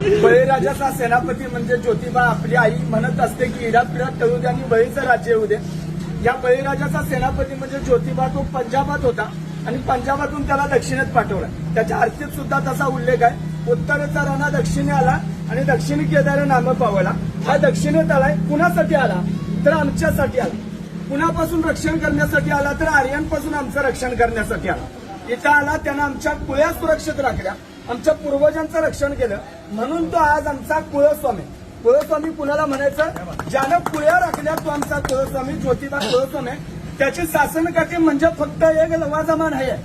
बळीराजाचा सेनापती म्हणजे ज्योतिबा आपली आई म्हणत असते की इडापिडात तळू द्या आणि बळीचं राज्य येऊ दे. या बळीराजाचा सेनापती म्हणजे ज्योतिबा तो पंजाबात होता आणि पंजाबातून त्याला दक्षिणेत पाठवला. त्याच्या आरतीत सुद्धा तसा उल्लेख आहे. उत्तरेचा राणा दक्षिणे आला आणि दक्षिणी केदार नाम पावला. हा दक्षिणेत आलाय कुणासाठी आला तर आमच्यासाठी आला. कुणापासून रक्षण करण्यासाठी आला तर आर्यांपासून आमचं रक्षण करण्यासाठी आला. इथं आला त्यानं आमच्या कुळ्या सुरक्षित राखल्या, आमच्या पूर्वजांचं रक्षण केलं म्हणून तो आज आमचा कुळस्वामी. कुळस्वामी कुणाला म्हणायचं? ज्यानं कुळ्या राखल्या तो आमचा कुळस्वामी, ज्योतिबा कुळस्वामी. त्याची शासनकाठी म्हणजे फक्त एक लवाजमान आहे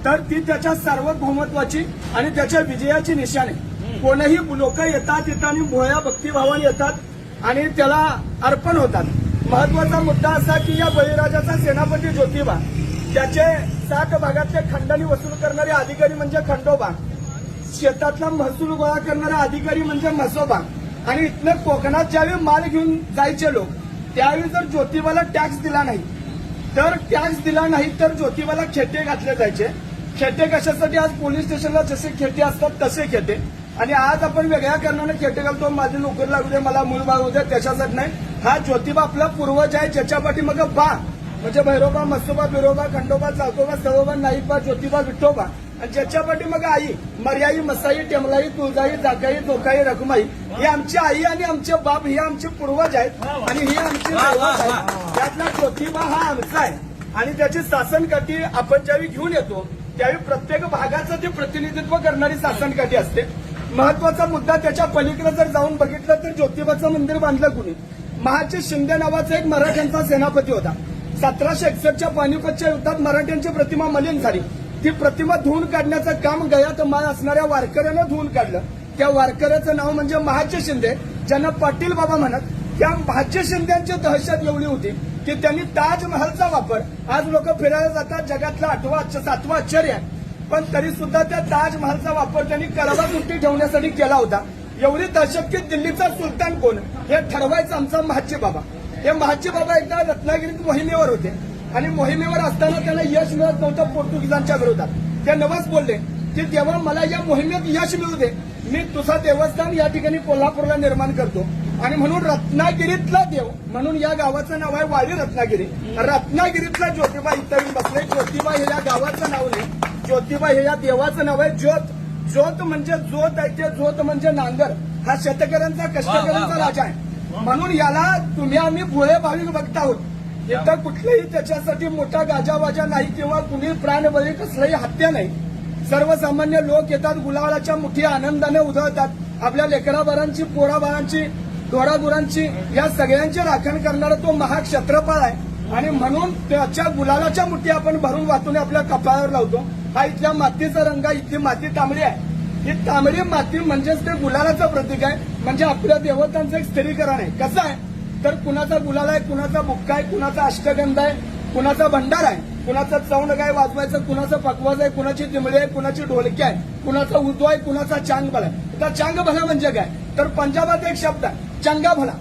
तर ती त्याच्या सार्वभौमत्वाची आणि त्याच्या विजयाची निशाणी. कोणीही लोक येतात तिथं आणि भोळ्या भक्तिभावाने येतात आणि त्याला अर्पण होतात. महत्वाचा मुद्दा असा की या बळीराजाचा सेनापती ज्योतिबा, त्याचे 7 भागातले खंडणी वसूल करणारे अधिकारी म्हणजे खंडोबा, शेतातला महसूल गोळा करणारा अधिकारी म्हणजे म्हसोबा आणि इथनं कोकणात ज्यावेळी माल घेऊन जायचे लोक त्यावेळी जर ज्योतिबाला टॅक्स दिला नाही तर ज्योतिबाला खेटे घातले जायचे. खेटे कशासाठी? आज पोलीस स्टेशनला जसे खेटे असतात तसे खेटे. आणि आज आपण वेगळ्या कारणाने खेटे घालतो, माझी नोकरी लागू दे, मला मूळ बाळ होऊ दे, त्याच्यासाठी नाही. हा ज्योतिबा आपला पूर्वज आहे ज्याच्या पाठी मग बा म्हणजे भैरोबा, मसोबा, बिरोबा, खंडोबा, चाकोबा, सळोबा, नाईकबा, ज्योतिबा, विठोबा आणि ज्याच्या पाठी मग आई, मर्याई, मसाई, टेमलाई, तुळजाई, जाकाई, जोकाई, रखमाई ही आमची आई आणि आमचे बाप हे आमचे पूर्वज आहेत आणि ही आमची दैवत आहे. त्यातला ज्योतिबा हा आमचा आहे आणि त्याची शासनकाठी आपण ज्यावेळी घेऊन येतो त्यावेळी प्रत्येक भागाचं ते प्रतिनिधित्व करणारी शासनकाठी असते. महत्वाचा मुद्दा त्याच्या पलीकडे जर जाऊन बघितलं तर ज्योतिबाचं मंदिर बांधलं कुणी? महाजी शिंदे नावाचा एक मराठ्यांचा सेनापती होता. 1761च्या पानिपतच्या युद्धात मराठ्यांची प्रतिमा मलिन झाली. ती प्रतिमा धुवून काढण्याचं काम गयात माळ असणाऱ्या वारकऱ्यानं धुवून काढलं. त्या वारकऱ्याचं नाव म्हणजे महाजी शिंदे, ज्यांना पाटील बाबा म्हणत. त्या महाजी शिंद्यांची दहशत एवढी होती की त्यांनी ताजमहलचा वापर, आज लोक फिरायला जातात जगातलं 7वं आश्चर्य आहे, पण तरी सुद्धा त्या ताजमहलचा वापर त्यांनी करवाकुंटी ठेवण्यासाठी केला होता. एवढी दहशत की दिल्लीचा सुलतान कोण हे ठरवायचं आमचा महाजी बाबा. हे महाजी बाबा एकदा रत्नागिरीत मोहिमेवर होते आणि मोहिमेवर असताना त्यांना यश मिळत नव्हतं पोर्तुगीजांच्या विरोधात. ते नवस बोलले की तेव्हा मला या मोहिमेत यश मिळू दे, मी तुझा देवस्थान या ठिकाणी कोल्हापूरला निर्माण करतो. आणि म्हणून रत्नागिरीतला देव म्हणून या गावाचं नाव आहे वाडी रत्नागिरी. रत्नागिरीतला ज्योतिबा इथं येऊन बसले. ज्योतिबा हे या गावाचं नाव नाही, ज्योतिबा हे या देवाचं नाव आहे. ज्योत म्हणजे ज्योत आहे, ते ज्योत म्हणजे नांगर. हा शेतकऱ्यांचा कष्टकऱ्यांचा राजा आहे. म्हणून याला तुम्ही आम्ही भोळे भाविक बघत आहोत. इथं कुठलेही त्याच्यासाठी मोठा गाजावाजा नाही किंवा कुणी प्राणबळी कसलाही हत्या नाही. सर्वसामान्य लोक येतात, गुलालाच्या मुठी आनंदाने उधळतात. आपल्या लेकराबाळांची, पोराबाळांची, ढोरागुरांची या सगळ्यांची राखण करणारा तो महाक्षत्रपाळ आहे आणि म्हणून त्याच्या गुलालाच्या मुठी आपण भरून वाहतून आपल्या कपाळावर लावतो. हा इथल्या मातीचा रंग आहे. इथली माती तांबडी आहे. ही तांबडी माती म्हणजेच ते गुलालाचं प्रतीक आहे. म्हणजे आपल्या देवतांचं एक स्थिरीकरण आहे. कसं आहे तर कुणाचा गुलाल आहे, कुणाचा बुक्का आहे, कुणाचा अष्टगंध आहे, कुणाचा भंडार आहे, कुणाचा चौंड गाय वाजवायचं, कुणाचं पकवाज आहे, कुणाची दिमडी आहे, कुणाची ढोलकी आहे, कुणाचा उदो आहे, कुणाचा चांगभला आहे. तर चांगभला म्हणजे काय तर पंजाबात एक शब्द आहे चंगा भला.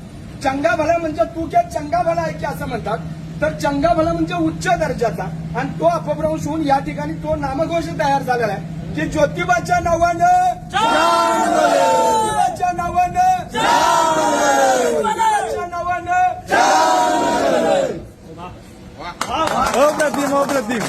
चंगा भला म्हणजे तू क्या चंगा भला आहे की असं म्हणतात. तर चंगा भला म्हणजे उच्च दर्जाचा आणि तो अपभ्रंश होऊन या ठिकाणी तो नामघोष तयार झालेला आहे की ज्योतिबाच्या नावानं, ज्योतिबाच्या नावानं, ज्योतिबाच्या नावानं. अप्रतिम.